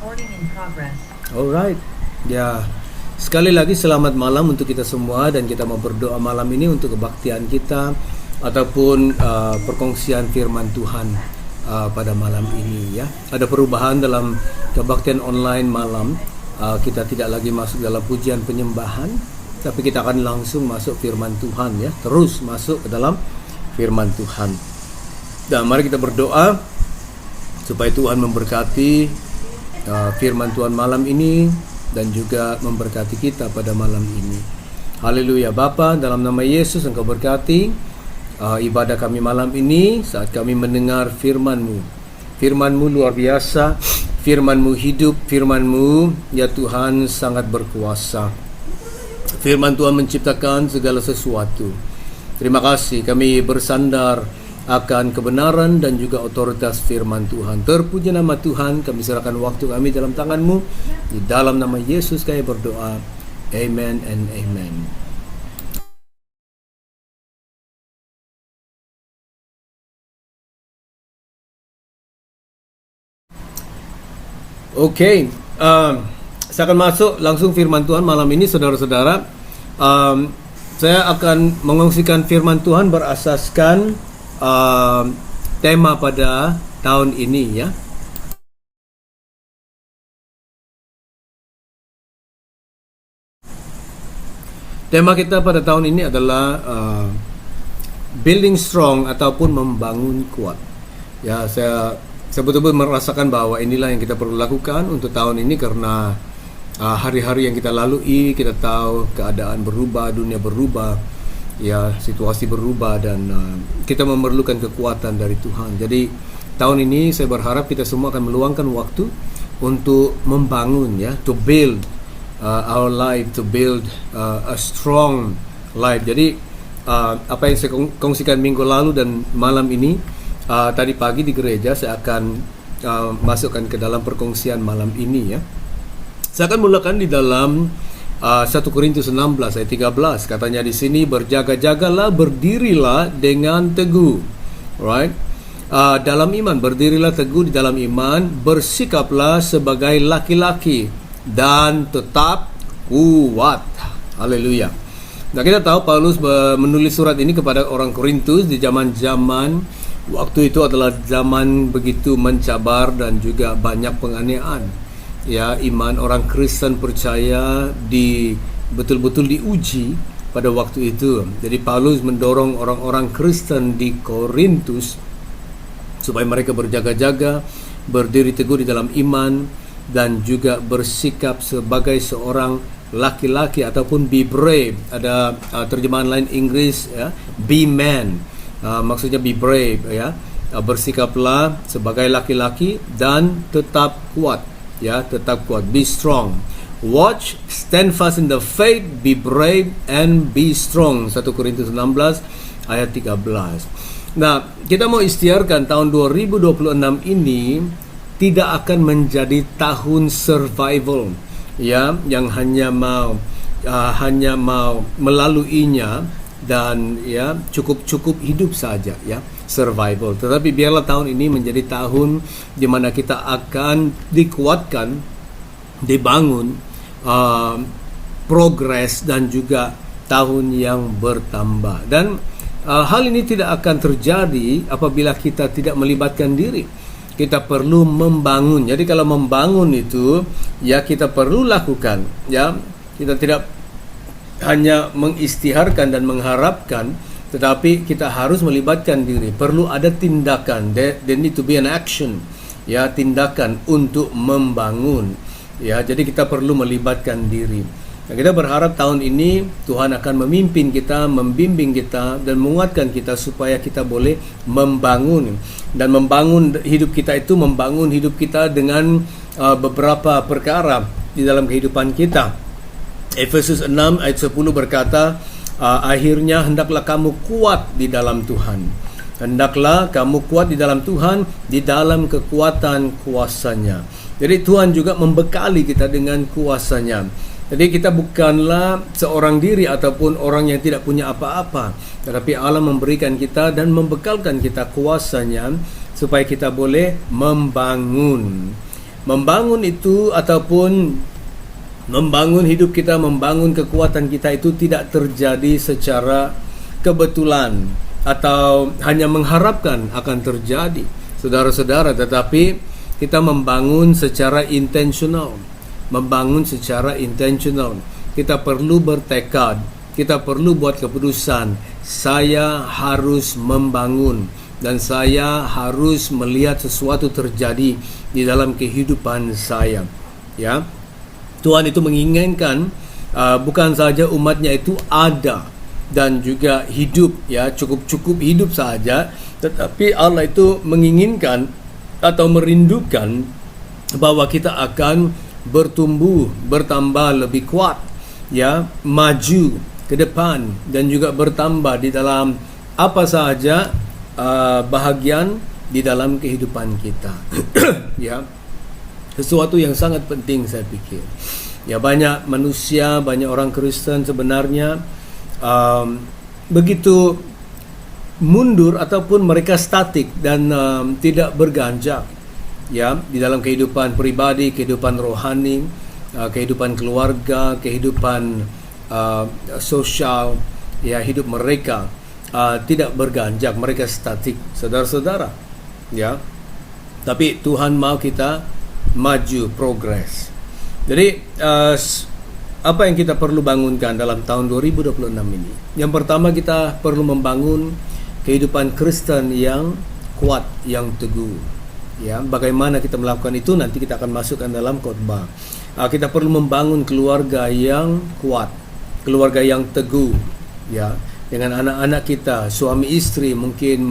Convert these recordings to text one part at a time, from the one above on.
Recording in progress. Alright, ya sekali lagi selamat malam untuk kita semua, dan kita mau berdoa malam ini untuk kebaktian kita ataupun perkongsian firman Tuhan pada malam ini. Ya, ada perubahan dalam kebaktian online malam. Kita tidak lagi masuk dalam pujian penyembahan, tapi kita akan langsung masuk firman Tuhan. Ya, terus masuk ke dalam firman Tuhan. Dan mari kita berdoa supaya Tuhan memberkati firman Tuhan malam ini dan juga memberkati kita pada malam ini. Haleluya. Bapa, dalam nama Yesus Engkau berkati ibadah kami malam ini saat kami mendengar firman-Mu. Firman-Mu luar biasa, firman-Mu hidup, firman-Mu ya Tuhan sangat berkuasa. Firman Tuhan menciptakan segala sesuatu. Terima kasih, kami bersandar akan kebenaran dan juga otoritas firman Tuhan. Terpuji nama Tuhan. Kami serahkan waktu kami dalam tangan-Mu. Di dalam nama Yesus kami berdoa. Amen and amen. Oke, saya akan masuk langsung firman Tuhan malam ini, saudara-saudara. Saya akan mengongsikan firman Tuhan berasaskan tema pada tahun ini, ya. Tema kita pada tahun ini adalah building strong ataupun membangun kuat. Ya, saya betul-betul merasakan bahwa inilah yang kita perlu lakukan untuk tahun ini, karena hari-hari yang kita lalui, kita tahu keadaan berubah, dunia berubah, ya, situasi berubah, dan kita memerlukan kekuatan dari Tuhan. Jadi tahun ini saya berharap kita semua akan meluangkan waktu untuk membangun, ya, to build our life, to build a strong life. Jadi apa yang saya kongsikan minggu lalu dan malam ini, tadi pagi di gereja, saya akan masukkan ke dalam perkongsian malam ini, ya. Saya akan mulakan di dalam 1 Korintus 16 ayat 13. Katanya di sini, berjaga-jagalah, berdirilah dengan teguh. Right? Dalam iman, berdirilah teguh di dalam iman, bersikaplah sebagai laki-laki dan tetap kuat. Haleluya. Nah, kita tahu Paulus menulis surat ini kepada orang Korintus di zaman-zaman waktu itu adalah zaman begitu mencabar dan juga banyak penganiayaan. Ya, iman orang Kristen percaya betul-betul diuji pada waktu itu. Jadi Paulus mendorong orang-orang Kristen di Korintus supaya mereka berjaga-jaga, berdiri teguh di dalam iman, dan juga bersikap sebagai seorang laki-laki ataupun be brave. Ada terjemahan lain Inggris, ya, be man. Maksudnya be brave, ya. Bersikaplah sebagai laki-laki dan tetap kuat. Ya, tetap kuat. Be strong. Watch, stand fast in the faith, be brave and be strong. 1 Korintus 16 ayat 13. Nah, kita mau ikhtiarkan tahun 2026 ini tidak akan menjadi tahun survival, ya, yang hanya mau melaluinya dan ya cukup hidup saja, ya, survival. Tetapi biarlah tahun ini menjadi tahun di mana kita akan dikuatkan, dibangun, progres, dan juga tahun yang bertambah. Dan hal ini tidak akan terjadi apabila kita tidak melibatkan diri. Kita perlu membangun. Jadi kalau membangun itu, ya, kita perlu lakukan, ya. Kita tidak hanya mengistiharkan dan mengharapkan, tetapi kita harus melibatkan diri. Perlu ada tindakan. There need to be an action, ya, tindakan untuk membangun, ya. Jadi kita perlu melibatkan diri. Nah, kita berharap tahun ini Tuhan akan memimpin kita, membimbing kita, dan menguatkan kita supaya kita boleh membangun. Dan membangun hidup kita itu membangun hidup kita dengan beberapa perkara di dalam kehidupan kita. Efesus 6 ayat 10 berkata, akhirnya hendaklah kamu kuat di dalam Tuhan. Hendaklah kamu kuat di dalam Tuhan, di dalam kekuatan kuasanya. Jadi Tuhan juga membekali kita dengan kuasanya. Jadi kita bukanlah seorang diri ataupun orang yang tidak punya apa-apa, tetapi Allah memberikan kita dan membekalkan kita kuasanya supaya kita boleh membangun. Membangun itu ataupun membangun hidup kita, membangun kekuatan kita itu tidak terjadi secara kebetulan atau hanya mengharapkan akan terjadi, saudara-saudara, tetapi kita membangun secara intentional. Membangun secara intentional. Kita perlu bertekad, kita perlu buat keputusan, saya harus membangun dan saya harus melihat sesuatu terjadi di dalam kehidupan saya. Ya, Tuhan itu menginginkan bukan saja umatnya itu ada dan juga hidup, ya, cukup hidup saja, tetapi Allah itu menginginkan atau merindukan bahwa kita akan bertumbuh, bertambah lebih kuat, ya, maju ke depan dan juga bertambah di dalam apa sahaja bahagian di dalam kehidupan kita. Ya, sesuatu yang sangat penting saya pikir. Ya, banyak manusia, banyak orang Kristen sebenarnya begitu mundur ataupun mereka statik dan tidak berganjak, ya, di dalam kehidupan pribadi, kehidupan rohani, kehidupan keluarga, kehidupan sosial, ya, hidup mereka tidak berganjak, mereka statik, saudara-saudara, ya. Tapi Tuhan mau kita maju, progres. Jadi apa yang kita perlu bangunkan dalam tahun 2026 ini? Yang pertama, kita perlu membangun kehidupan Kristen yang kuat, yang teguh. Ya, bagaimana kita melakukan itu nanti kita akan masukkan dalam khotbah. Kita perlu membangun keluarga yang kuat, keluarga yang teguh, ya, dengan anak-anak kita, suami istri mungkin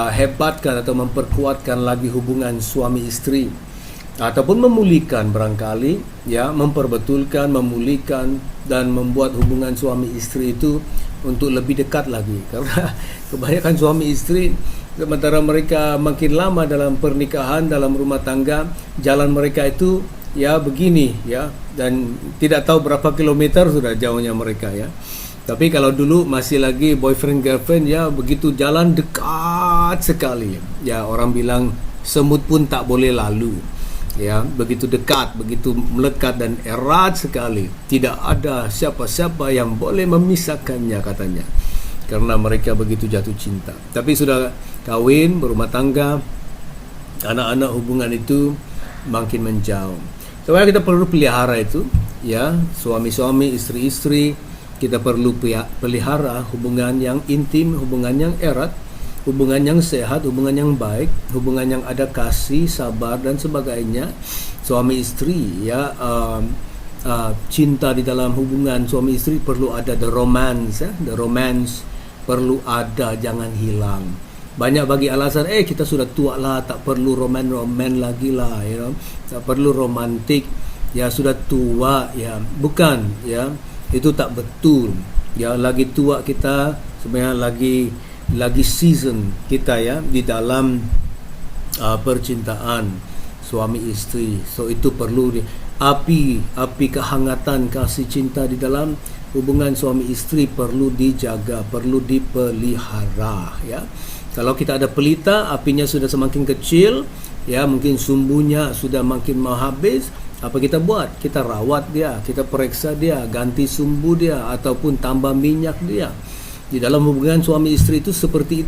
hebatkan atau memperkuatkan lagi hubungan suami istri, ataupun memulihkan barangkali, ya, memperbetulkan, memulihkan dan membuat hubungan suami istri itu untuk lebih dekat lagi. Karena kebanyakan suami istri, sementara mereka makin lama dalam pernikahan, dalam rumah tangga, jalan mereka itu, ya, begini, ya, dan tidak tahu berapa kilometer sudah jauhnya mereka, ya. Tapi kalau dulu masih lagi boyfriend girlfriend, ya, begitu jalan dekat sekali, ya, orang bilang semut pun tak boleh lalu, ya, begitu dekat, begitu melekat dan erat sekali, tidak ada siapa-siapa yang boleh memisahkannya, katanya, karena mereka begitu jatuh cinta. Tapi sudah kawin, berumah tangga, anak-anak, hubungan itu makin menjauh. Supaya kita perlu pelihara itu, ya, suami-suami, istri-istri, kita perlu pelihara hubungan yang intim, hubungan yang erat, hubungan yang sehat, hubungan yang baik, hubungan yang ada kasih, sabar dan sebagainya. Suami istri, ya, cinta di dalam hubungan suami istri perlu ada the romance, ya, the romance perlu ada, jangan hilang. Banyak bagi alasan, kita sudah tua lah, tak perlu roman lagi lah, you know, tak perlu romantik, ya, sudah tua, ya, bukan, ya, itu tak betul, ya, lagi tua kita sebenarnya lagi season kita, ya, di dalam percintaan suami istri. So itu perlu api kehangatan kasih cinta di dalam hubungan suami istri perlu dijaga, perlu dipelihara, ya. Kalau kita ada pelita, apinya sudah semakin kecil, ya, mungkin sumbunya sudah makin mau habis. Apa kita buat? Kita rawat dia, kita periksa dia, ganti sumbu dia, ataupun tambah minyak dia. Di dalam hubungan suami istri itu seperti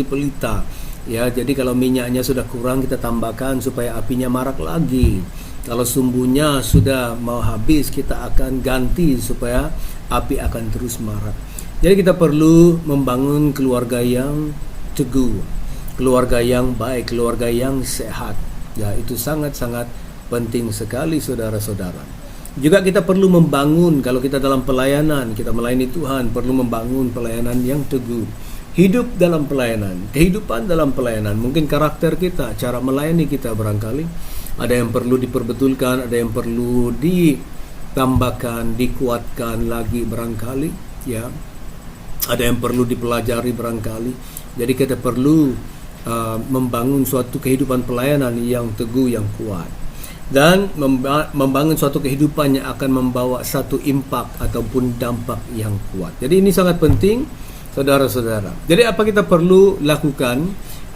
pelita, ya. Jadi kalau minyaknya sudah kurang, kita tambahkan supaya apinya marak lagi. Kalau sumbunya sudah mau habis, kita akan ganti supaya api akan terus marak. Jadi kita perlu membangun keluarga yang teguh, keluarga yang baik, keluarga yang sehat, ya. Itu sangat-sangat penting sekali, saudara-saudara. Juga kita perlu membangun, kalau kita dalam pelayanan, kita melayani Tuhan, perlu membangun pelayanan yang teguh. Hidup dalam pelayanan, kehidupan dalam pelayanan, mungkin karakter kita, cara melayani kita barangkali ada yang perlu diperbetulkan, ada yang perlu ditambahkan, dikuatkan lagi barangkali, ya. Ada yang perlu dipelajari barangkali. Jadi kita perlu membangun suatu kehidupan pelayanan yang teguh, yang kuat. Dan membangun suatu kehidupan yang akan membawa satu impak ataupun dampak yang kuat. Jadi ini sangat penting, saudara-saudara. Jadi apa kita perlu lakukan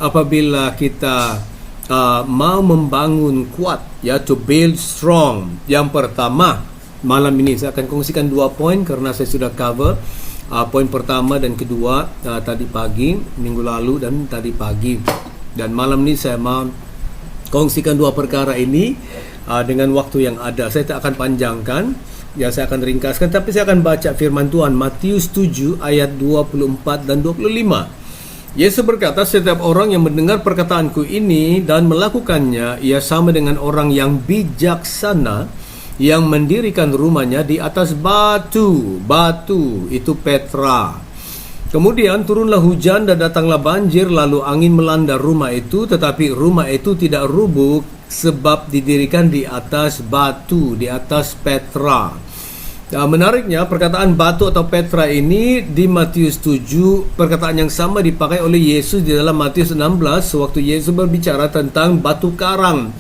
apabila kita mau membangun kuat, ya, to build strong. Yang pertama, malam ini saya akan kongsikan 2 poin karena saya sudah cover poin pertama dan kedua tadi pagi, minggu lalu dan tadi pagi. Dan malam ini saya mau kongsikan 2 perkara ini dengan waktu yang ada. Saya tak akan panjangkan, ya, saya akan ringkaskan, tapi saya akan baca firman Tuhan Matius 7 ayat 24 dan 25. Yesus berkata, setiap orang yang mendengar perkataanku ini dan melakukannya, ia sama dengan orang yang bijaksana yang mendirikan rumahnya di atas batu. Batu itu Petra. Kemudian turunlah hujan dan datanglah banjir, lalu angin melanda rumah itu, tetapi rumah itu tidak rubuh sebab didirikan di atas batu, di atas Petra. Menariknya, perkataan batu atau Petra ini di Matius 7, perkataan yang sama dipakai oleh Yesus di dalam Matius 16 sewaktu Yesus berbicara tentang batu karang,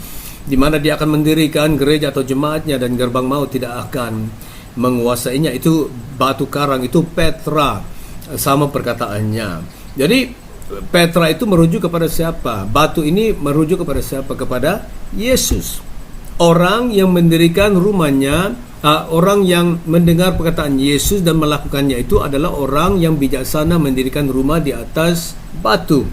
di mana dia akan mendirikan gereja atau jemaatnya dan gerbang maut tidak akan menguasainya. Itu batu karang, itu Petra, sama perkataannya. Jadi Petra itu merujuk kepada siapa? Batu ini merujuk kepada siapa? Kepada Yesus. Orang yang mendirikan rumahnya, orang yang mendengar perkataan Yesus dan melakukannya itu adalah orang yang bijaksana mendirikan rumah di atas batu.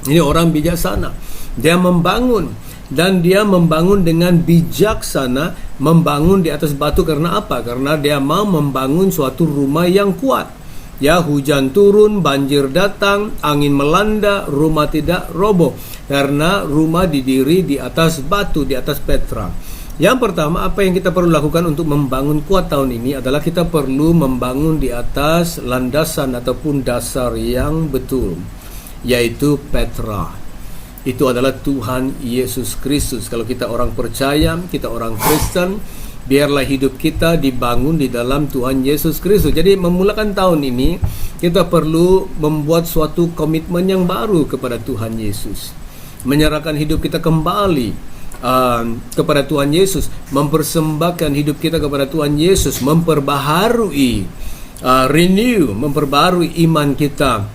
Ini orang bijaksana. Dia membangun, dan dia membangun dengan bijaksana, membangun di atas batu. Karena apa? Karena dia mau membangun suatu rumah yang kuat. Ya, hujan turun, banjir datang, angin melanda, rumah tidak roboh karena rumah didiri di atas batu, di atas Petra. Yang pertama, apa yang kita perlu lakukan untuk membangun kuat tahun ini adalah kita perlu membangun di atas landasan ataupun dasar yang betul, yaitu Petra. Itu adalah Tuhan Yesus Kristus. Kalau kita orang percaya, kita orang Kristen, biarlah hidup kita dibangun di dalam Tuhan Yesus Kristus. Jadi memulakan tahun ini, kita perlu membuat suatu komitmen yang baru kepada Tuhan Yesus, menyerahkan hidup kita kembali kepada Tuhan Yesus, mempersembahkan hidup kita kepada Tuhan Yesus, memperbaharui, memperbaharui iman kita,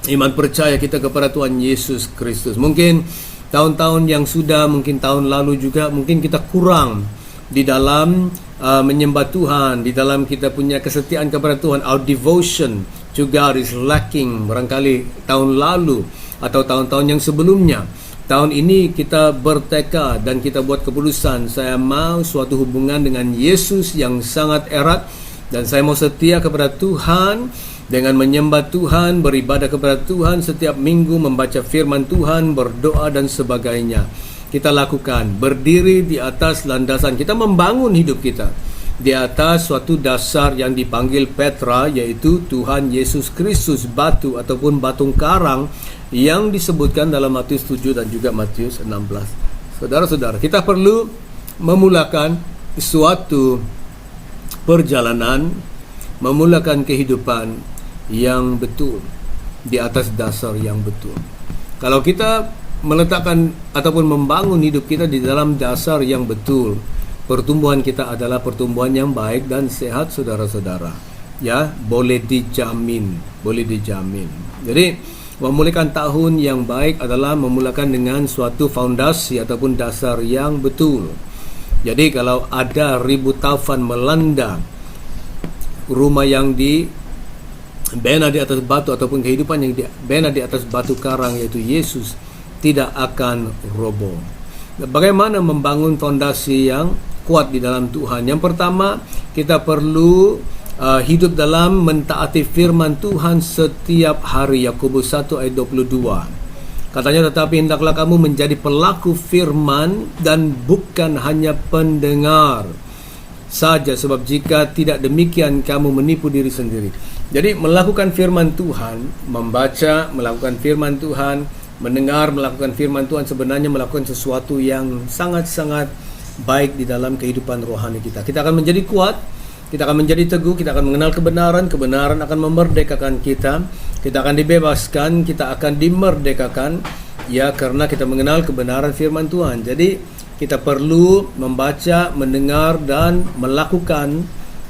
iman percaya kita kepada Tuhan Yesus Kristus. Mungkin tahun-tahun yang sudah, mungkin tahun lalu juga, mungkin kita kurang di dalam menyembah Tuhan, di dalam kita punya kesetiaan kepada Tuhan. Our devotion to God is lacking barangkali tahun lalu atau tahun-tahun yang sebelumnya. Tahun ini kita bertekad dan kita buat keputusan, saya mau suatu hubungan dengan Yesus yang sangat erat, dan saya mau setia kepada Tuhan dengan menyembah Tuhan, beribadah kepada Tuhan setiap minggu, membaca firman Tuhan, berdoa dan sebagainya. Kita lakukan, berdiri di atas landasan, kita membangun hidup kita di atas suatu dasar yang dipanggil Petra, yaitu Tuhan Yesus Kristus, batu ataupun batu karang yang disebutkan dalam Matius 7 dan juga Matius 16. Saudara-saudara, kita perlu memulakan suatu perjalanan, memulakan kehidupan yang betul di atas dasar yang betul. Kalau kita meletakkan ataupun membangun hidup kita di dalam dasar yang betul, pertumbuhan kita adalah pertumbuhan yang baik dan sehat, saudara-saudara. Ya, boleh dijamin, boleh dijamin. Jadi memulakan tahun yang baik adalah memulakan dengan suatu fondasi ataupun dasar yang betul. Jadi kalau ada ribut taufan melanda rumah yang dibina di atas batu ataupun kehidupan yang dibina di atas batu karang, yaitu Yesus, tidak akan roboh. Bagaimana membangun fondasi yang kuat di dalam Tuhan? Yang pertama, kita perlu hidup dalam mentaati firman Tuhan setiap hari. Yakobus 1 ayat 22. Katanya, tetapi hendaklah kamu menjadi pelaku firman dan bukan hanya pendengar saja, sebab jika tidak demikian kamu menipu diri sendiri. Jadi melakukan firman Tuhan, membaca, melakukan firman Tuhan, mendengar, melakukan firman Tuhan, sebenarnya melakukan sesuatu yang sangat-sangat baik di dalam kehidupan rohani kita. Kita akan menjadi kuat, kita akan menjadi teguh, kita akan mengenal kebenaran, kebenaran akan memerdekakan kita, kita akan dibebaskan, kita akan dimerdekakan, ya, karena kita mengenal kebenaran firman Tuhan. Jadi kita perlu membaca, mendengar, dan melakukan,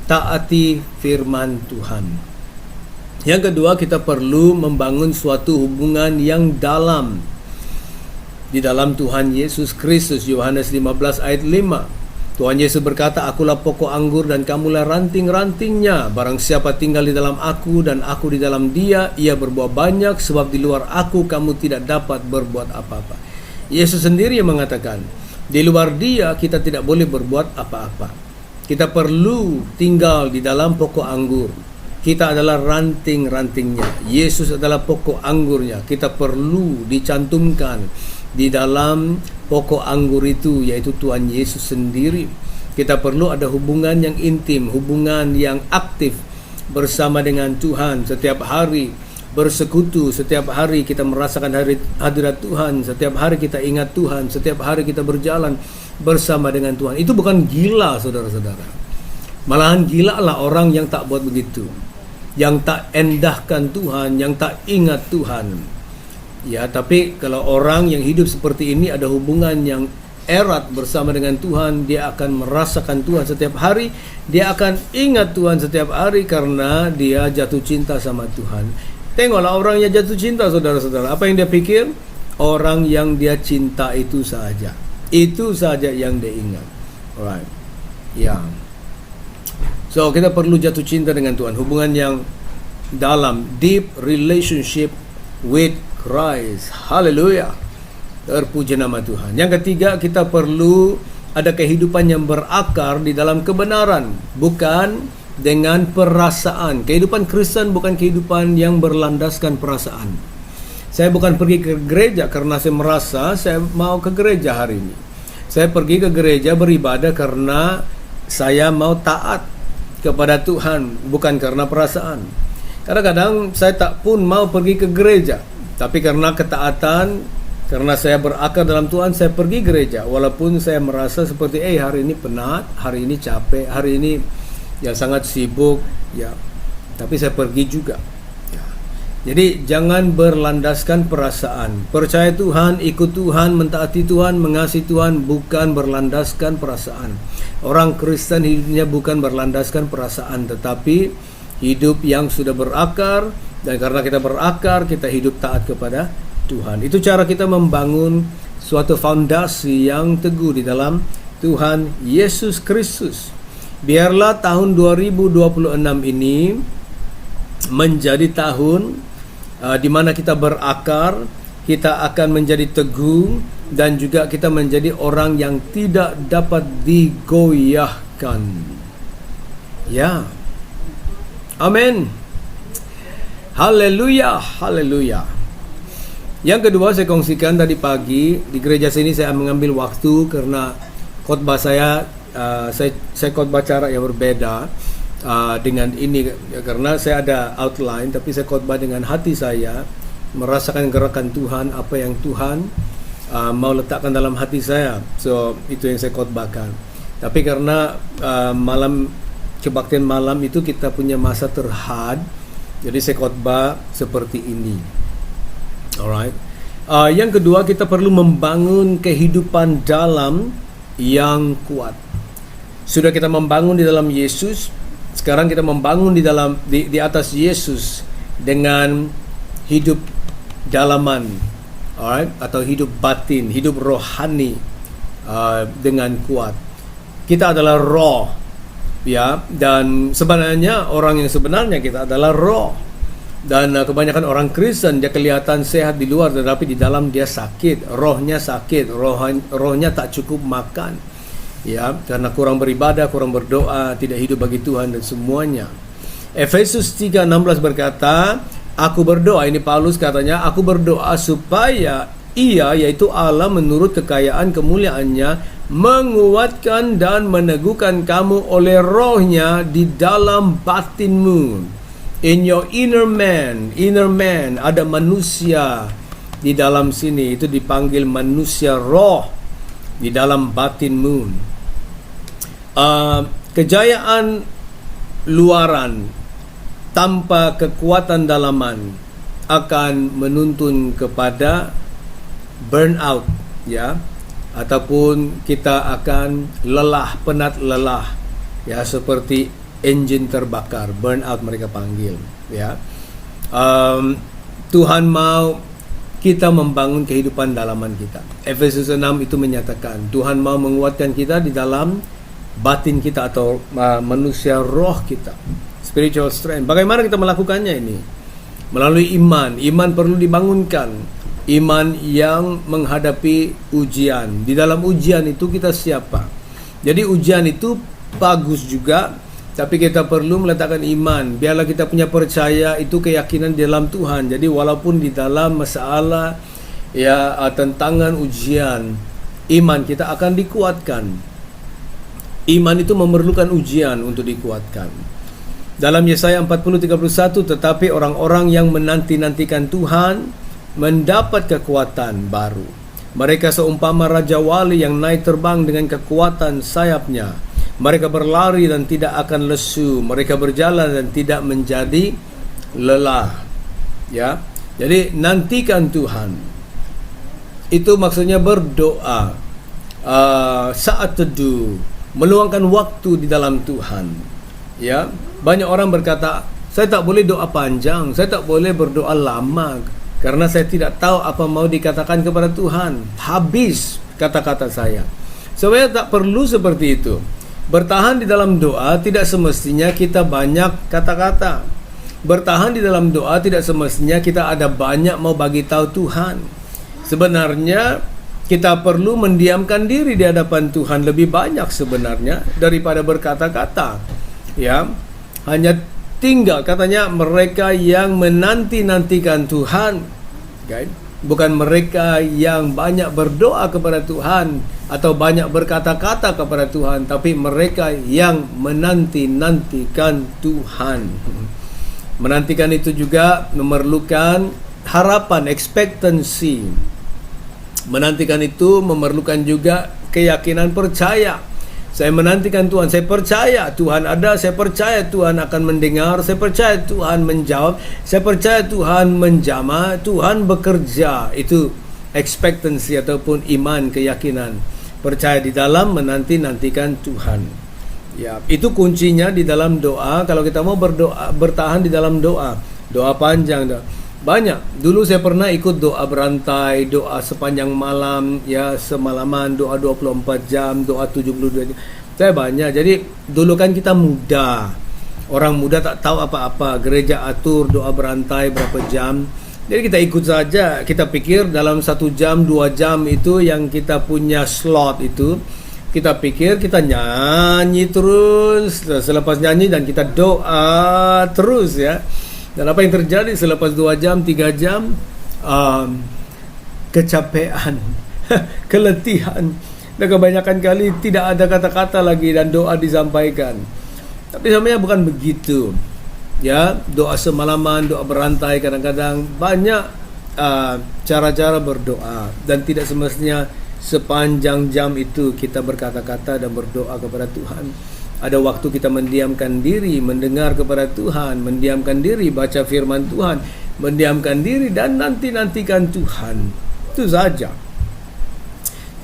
taati firman Tuhan. Yang kedua, kita perlu membangun suatu hubungan yang dalam di dalam Tuhan Yesus Kristus. Yohanes 15 ayat 5. Tuhan Yesus berkata, akulah pokok anggur dan kamulah ranting-rantingnya. Barang siapa tinggal di dalam aku dan aku di dalam dia, ia berbuah banyak, sebab di luar aku kamu tidak dapat berbuat apa-apa. Yesus sendiri yang mengatakan, di luar dia kita tidak boleh berbuat apa-apa. Kita perlu tinggal di dalam pokok anggur. Kita adalah ranting-rantingnya. Yesus adalah pokok anggurnya. Kita perlu dicantumkan di dalam pokok anggur itu, yaitu Tuhan Yesus sendiri. Kita perlu ada hubungan yang intim, hubungan yang aktif bersama dengan Tuhan. Setiap hari bersekutu, setiap hari kita merasakan hadirat Tuhan, setiap hari kita ingat Tuhan, setiap hari kita berjalan bersama dengan Tuhan. Itu bukan gila, saudara-saudara. Malahan gila lah orang yang tak buat begitu, yang tak endahkan Tuhan, yang tak ingat Tuhan. Ya, tapi kalau orang yang hidup seperti ini ada hubungan yang erat bersama dengan Tuhan, dia akan merasakan Tuhan setiap hari, dia akan ingat Tuhan setiap hari karena dia jatuh cinta sama Tuhan. Tengoklah orang yang jatuh cinta, saudara-saudara. Apa yang dia pikir? Orang yang dia cinta itu saja. Itu saja yang dia ingat. Alright. Ya. So, kita perlu jatuh cinta dengan Tuhan. Hubungan yang dalam, deep relationship with Christ. Haleluya. Terpuji nama Tuhan. Yang ketiga, kita perlu ada kehidupan yang berakar di dalam kebenaran, bukan dengan perasaan. Kehidupan Kristen bukan kehidupan yang berlandaskan perasaan. Saya bukan pergi ke gereja karena saya merasa saya mau ke gereja hari ini. Saya pergi ke gereja beribadah karena saya mau taat kepada Tuhan, bukan karena perasaan. Kadang-kadang saya tak pun mau pergi ke gereja, tapi karena ketaatan, karena saya berakar dalam Tuhan, saya pergi gereja. Walaupun saya merasa seperti, hari ini penat, hari ini capek, hari ini ya sangat sibuk, ya. Tapi saya pergi juga. Ya. Jadi jangan berlandaskan perasaan. Percaya Tuhan, ikut Tuhan, mentaati Tuhan, mengasihi Tuhan, bukan berlandaskan perasaan. Orang Kristen hidupnya bukan berlandaskan perasaan, tetapi hidup yang sudah berakar. Dan karena kita berakar, kita hidup taat kepada Tuhan. Itu cara kita membangun suatu fondasi yang teguh di dalam Tuhan Yesus Kristus. Biarlah tahun 2026 ini menjadi tahun di mana kita berakar, kita akan menjadi teguh, dan juga kita menjadi orang yang tidak dapat digoyahkan. Ya. Amin. Haleluya, haleluya. Yang kedua saya kongsikan tadi pagi di gereja sini, saya mengambil waktu karena khotbah saya khotbah cara yang berbeda dengan ini, karena saya ada outline, tapi saya khotbah dengan hati saya, merasakan gerakan Tuhan, apa yang Tuhan mau letakkan dalam hati saya. So itu yang saya khotbahkan. Tapi karena malam kebaktian malam itu kita punya masa terhad, jadi saya khotbah seperti ini. Alright. Yang kedua, kita perlu membangun kehidupan dalam yang kuat. Sudah kita membangun di dalam Yesus, sekarang kita membangun di atas Yesus dengan hidup dalaman, alright, atau hidup batin, hidup rohani dengan kuat. Kita adalah roh. Ya, dan sebenarnya orang yang sebenarnya kita adalah roh. Dan kebanyakan orang Kristen dia kelihatan sehat di luar, tetapi di dalam dia sakit, rohnya sakit, rohnya tak cukup makan. Ya, karena kurang beribadah, kurang berdoa, tidak hidup bagi Tuhan dan semuanya. Efesus 3:16 berkata, aku berdoa, ini Paulus katanya, aku berdoa supaya Ia, yaitu Allah menurut kekayaan kemuliaannya, menguatkan dan meneguhkan kamu oleh rohnya di dalam batinmu. In your inner man, ada manusia di dalam sini, itu dipanggil manusia roh di dalam batinmu. Kejayaan luaran tanpa kekuatan dalaman akan menuntun kepada burnout, ya, ataupun kita akan lelah, penat lelah, ya, seperti engine terbakar, burnout mereka panggil, ya. Tuhan mau kita membangun kehidupan dalaman kita. Efesus 6 itu menyatakan Tuhan mau menguatkan kita di dalam batin kita atau manusia roh kita, spiritual strength. Bagaimana kita melakukannya ini? Melalui iman. Iman perlu dibangunkan. Iman yang menghadapi ujian. Di dalam ujian itu kita siapa? Jadi ujian itu bagus juga, tapi kita perlu meletakkan iman. Biarlah kita punya percaya, itu keyakinan di dalam Tuhan. Jadi walaupun di dalam masalah, tantangan, ujian, iman kita akan dikuatkan. Iman itu memerlukan ujian untuk dikuatkan. Dalam Yesaya 40:31, tetapi orang-orang yang menanti-nantikan Tuhan mendapat kekuatan baru. Mereka seumpama raja wali yang naik terbang dengan kekuatan sayapnya. Mereka berlari dan tidak akan lesu. Mereka berjalan dan tidak menjadi lelah. Ya, jadi nantikan Tuhan. Itu maksudnya berdoa, saat teduh, meluangkan waktu di dalam Tuhan. Ya, banyak orang berkata, saya tak boleh doa panjang, saya tak boleh berdoa lama, karena saya tidak tahu apa mau dikatakan kepada Tuhan. Habis kata-kata saya. Sebenarnya tak perlu seperti itu. Bertahan di dalam doa tidak semestinya kita banyak kata-kata. Bertahan di dalam doa tidak semestinya kita ada banyak mau bagi tahu Tuhan. Sebenarnya kita perlu mendiamkan diri di hadapan Tuhan lebih banyak sebenarnya daripada berkata-kata. Ya, hanya tinggal katanya mereka yang menanti-nantikan Tuhan, okay? Bukan mereka yang banyak berdoa kepada Tuhan atau banyak berkata-kata kepada Tuhan, tapi mereka yang menanti-nantikan Tuhan. Menantikan itu juga memerlukan harapan, expectancy. Menantikan itu memerlukan juga keyakinan, percaya. Saya menantikan Tuhan, saya percaya Tuhan ada, saya percaya Tuhan akan mendengar, saya percaya Tuhan menjawab, saya percaya Tuhan menjamah, Tuhan bekerja. Itu expectancy ataupun iman, keyakinan, percaya di dalam menanti-nantikan Tuhan. Ya, itu kuncinya di dalam doa. Kalau kita mau berdoa, bertahan di dalam doa, doa panjang, banyak. Dulu saya pernah ikut doa berantai, doa sepanjang malam, ya, semalaman, doa 24 jam, doa 72 jam. Saya banyak. Jadi dulu kan kita muda. Orang muda tak tahu apa-apa. Gereja atur doa berantai berapa jam. Jadi kita ikut saja. Kita pikir dalam 1 jam, 2 jam itu yang kita punya slot itu, kita pikir kita nyanyi terus. Selepas nyanyi dan kita doa terus, ya. Dan apa yang terjadi selepas 2 jam, 3 jam? Kecapean, keletihan. Dan kebanyakan kali tidak ada kata-kata lagi dan doa disampaikan. Tapi sebenarnya bukan begitu. Ya, doa semalaman, doa berantai, kadang-kadang banyak cara-cara berdoa. Dan tidak semestinya sepanjang jam itu kita berkata-kata dan berdoa kepada Tuhan. Ada waktu kita mendiamkan diri, mendengar kepada Tuhan, mendiamkan diri, baca firman Tuhan, mendiamkan diri dan nanti-nantikan Tuhan. Itu saja.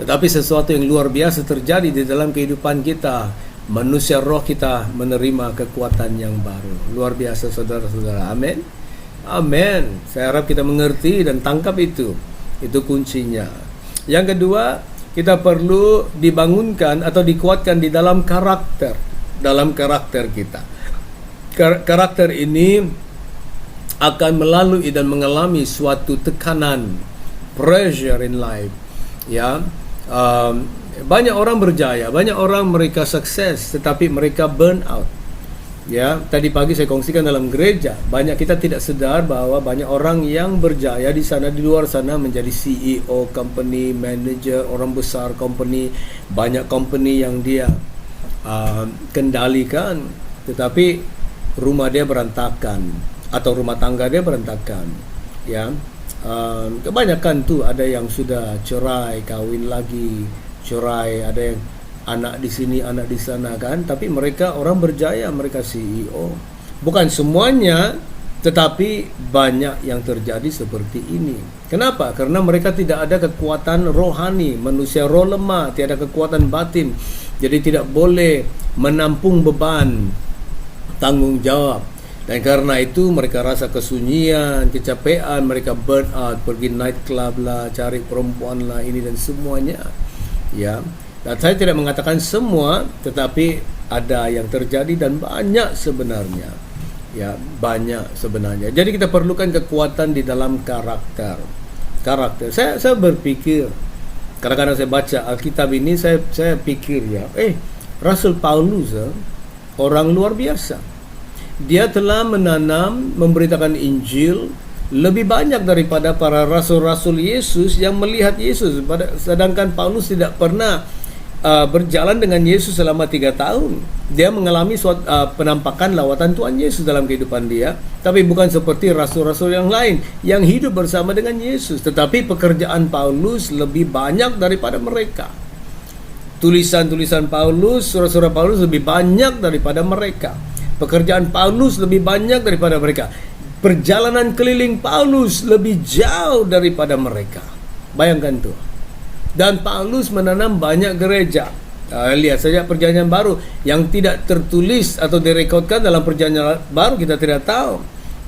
Tetapi sesuatu yang luar biasa terjadi di dalam kehidupan kita. Manusia roh kita menerima kekuatan yang baru. Luar biasa, saudara-saudara. Amin. Amin. Saya harap kita mengerti dan tangkap itu. Itu kuncinya. Yang kedua, kita perlu dibangunkan atau dikuatkan di dalam karakter. Dalam karakter kita. Karakter ini akan melalui dan mengalami suatu tekanan, pressure in life. Ya, banyak orang berjaya, banyak orang mereka sukses, tetapi mereka burn out. Ya, tadi pagi saya kongsikan dalam gereja, banyak kita tidak sadar bahwa banyak orang yang berjaya di sana, di luar sana, menjadi CEO company, manager, orang besar company, banyak company yang dia kendalikan, tetapi rumah dia berantakan atau rumah tangga dia berantakan. Ya, kebanyakan tuh ada yang sudah cerai, kawin lagi, cerai, ada yang anak di sini, anak di sana kan, tapi mereka orang berjaya, mereka CEO. Bukan semuanya, tetapi banyak yang terjadi seperti ini. Kenapa? Karena mereka tidak ada kekuatan rohani, manusia roh lemah, tiada kekuatan batin. Jadi tidak boleh menampung beban tanggung jawab. Dan karena itu mereka rasa kesunyian, kecapean, mereka burn out, pergi night club lah, cari perempuan lah, ini dan semuanya. Ya. Dan saya tidak mengatakan semua, tetapi ada yang terjadi dan banyak sebenarnya. Ya, banyak sebenarnya. Jadi kita perlukan kekuatan di dalam karakter. Saya berpikir, kadang-kadang saya baca Alkitab ini, saya pikir ya, Rasul Paulus orang luar biasa. Dia telah menanam, memberitakan Injil lebih banyak daripada para rasul-rasul Yesus yang melihat Yesus. Sedangkan Paulus tidak pernah berjalan dengan Yesus selama 3 tahun. Dia mengalami suatu penampakan lawatan Tuhan Yesus dalam kehidupan dia, tapi bukan seperti rasul-rasul yang lain yang hidup bersama dengan Yesus. Tetapi pekerjaan Paulus lebih banyak daripada mereka. Tulisan-tulisan Paulus, surah-surah Paulus lebih banyak daripada mereka. Pekerjaan Paulus lebih banyak daripada mereka. Perjalanan keliling Paulus lebih jauh daripada mereka. Bayangkan tuh. Dan Paulus menanam banyak gereja. Lihat saja perjanjian baru yang tidak tertulis atau direkodkan dalam perjanjian baru, kita tidak tahu.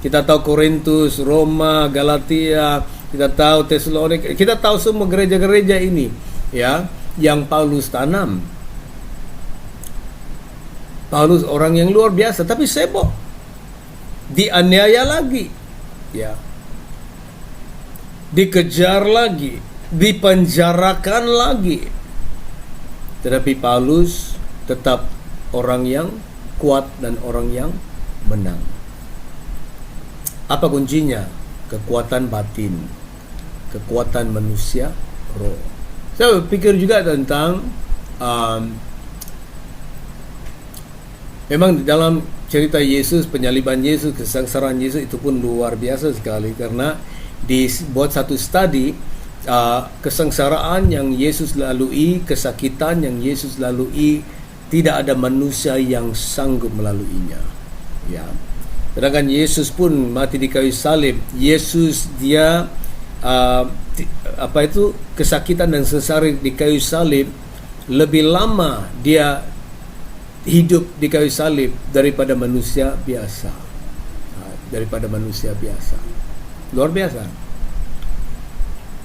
Kita tahu Korintus, Roma, Galatia, kita tahu Tesalonika, kita tahu semua gereja-gereja ini, ya, yang Paulus tanam. Paulus orang yang luar biasa, tapi sibuk, dianiaya lagi, ya, dikejar lagi, dipenjarakan lagi. Tetapi Paulus tetap orang yang kuat dan orang yang menang. Apa kuncinya? Kekuatan batin, kekuatan manusia, roh. Saya berpikir juga tentang memang di dalam cerita Yesus, penyaliban Yesus, kesengsaraan Yesus itu pun luar biasa sekali, karena dibuat satu studi kesengsaraan yang Yesus lalui, kesakitan yang Yesus lalui, tidak ada manusia yang sanggup melaluinya. Ya. Sedangkan Yesus pun mati di kayu salib. Yesus dia kesakitan dan sengsara di kayu salib, lebih lama dia hidup di kayu salib daripada manusia biasa. Luar biasa.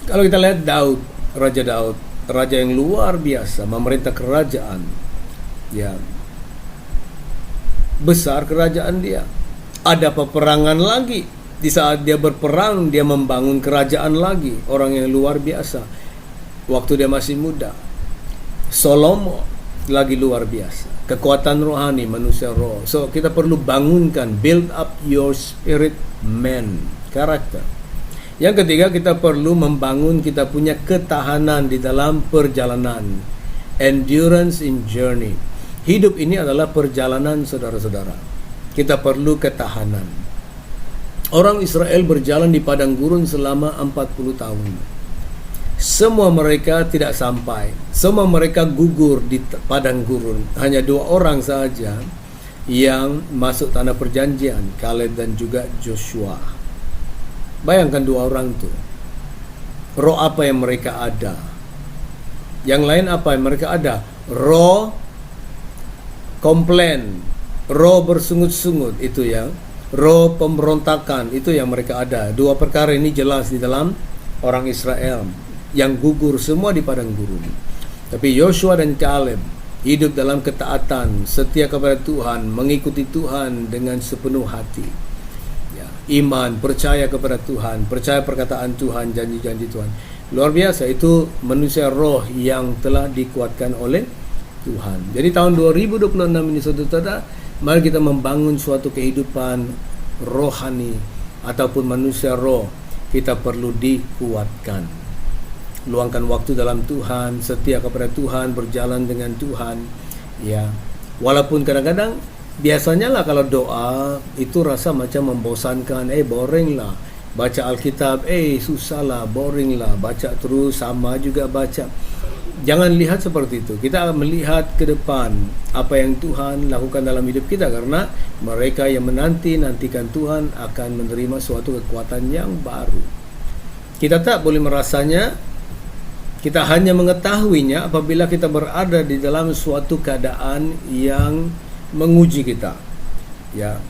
Kalau kita lihat Daud, raja yang luar biasa, memerintah kerajaan, ya, besar kerajaan dia. Ada peperangan lagi. Di saat dia berperang, dia membangun kerajaan lagi. Orang yang luar biasa. Waktu dia masih muda. Salomo lagi luar biasa. Kekuatan rohani, manusia roh. So kita perlu bangunkan, build up your spirit man, karakter. Yang ketiga, kita perlu membangun kita punya ketahanan di dalam perjalanan. Endurance in journey. Hidup ini adalah perjalanan, saudara-saudara. Kita perlu ketahanan. Orang Israel berjalan di padang gurun selama 40 tahun. Semua mereka tidak sampai. Semua mereka gugur di padang gurun. Hanya 2 orang saja yang masuk tanah perjanjian, Kaleb dan juga Joshua. Bayangkan 2 orang itu. Roh apa yang mereka ada? Yang lain apa yang mereka ada? Roh komplain, roh bersungut-sungut, itu ya. Roh pemberontakan, itu yang mereka ada. 2 perkara ini jelas di dalam orang Israel yang gugur semua di padang gurun. Tapi Yoshua dan Kaleb hidup dalam ketaatan, setia kepada Tuhan, mengikuti Tuhan dengan sepenuh hati. Iman, percaya kepada Tuhan, percaya perkataan Tuhan, janji-janji Tuhan. Luar biasa, itu manusia roh yang telah dikuatkan oleh Tuhan. Jadi tahun 2026 ini, saudara, mari kita membangun suatu kehidupan rohani ataupun manusia roh. Kita perlu dikuatkan. Luangkan waktu dalam Tuhan, setia kepada Tuhan, berjalan dengan Tuhan. Ya, walaupun kadang-kadang biasanya lah kalau doa itu rasa macam membosankan, boring lah. Baca Alkitab, susah lah, boring lah. Baca terus, sama juga baca. Jangan lihat seperti itu. Kita melihat ke depan apa yang Tuhan lakukan dalam hidup kita, karena mereka yang nantikan Tuhan akan menerima suatu kekuatan yang baru. Kita tak boleh merasanya, kita hanya mengetahuinya apabila kita berada di dalam suatu keadaan yang menguji kita. Ya.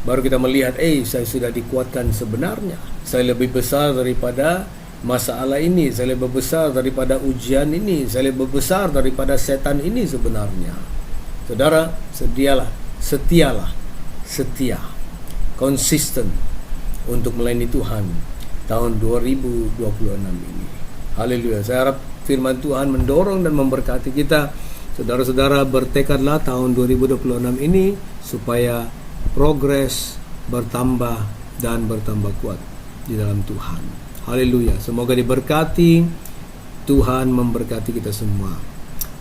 baru kita melihat, saya sudah dikuatkan sebenarnya. Saya lebih besar daripada masalah ini, saya lebih besar daripada ujian ini, saya lebih besar daripada setan ini sebenarnya. Saudara, setialah, setia, konsisten untuk melayani Tuhan tahun 2026 ini. Haleluya. Saya harap firman Tuhan mendorong dan memberkati kita. Saudara-saudara, bertekadlah tahun 2026 ini supaya progres bertambah dan bertambah kuat di dalam Tuhan. Haleluya. Semoga diberkati. Tuhan memberkati kita semua.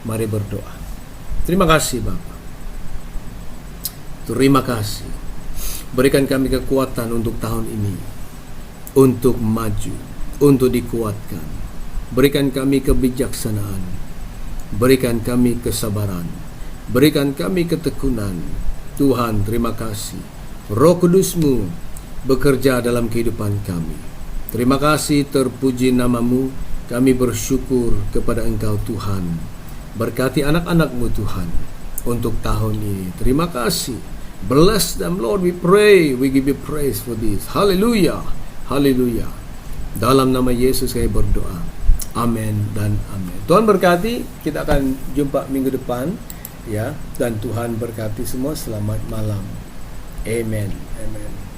Mari berdoa. Terima kasih Bapa. Terima kasih. Berikan kami kekuatan untuk tahun ini, untuk maju, untuk dikuatkan. Berikan kami kebijaksanaan. Berikan kami kesabaran. Berikan kami ketekunan. Tuhan, terima kasih. Roh Kudus-Mu bekerja dalam kehidupan kami. Terima kasih, terpuji nama-Mu. Kami bersyukur kepada Engkau Tuhan. Berkati anak-anak-Mu Tuhan untuk tahun ini. Terima kasih. Bless them, Lord, we pray. We give you praise for this. Hallelujah. Hallelujah. Dalam nama Yesus saya berdoa. Amin dan amin. Tuhan berkati. Kita akan jumpa minggu depan. Ya, dan Tuhan berkati semua. Selamat malam. Amen. Amen.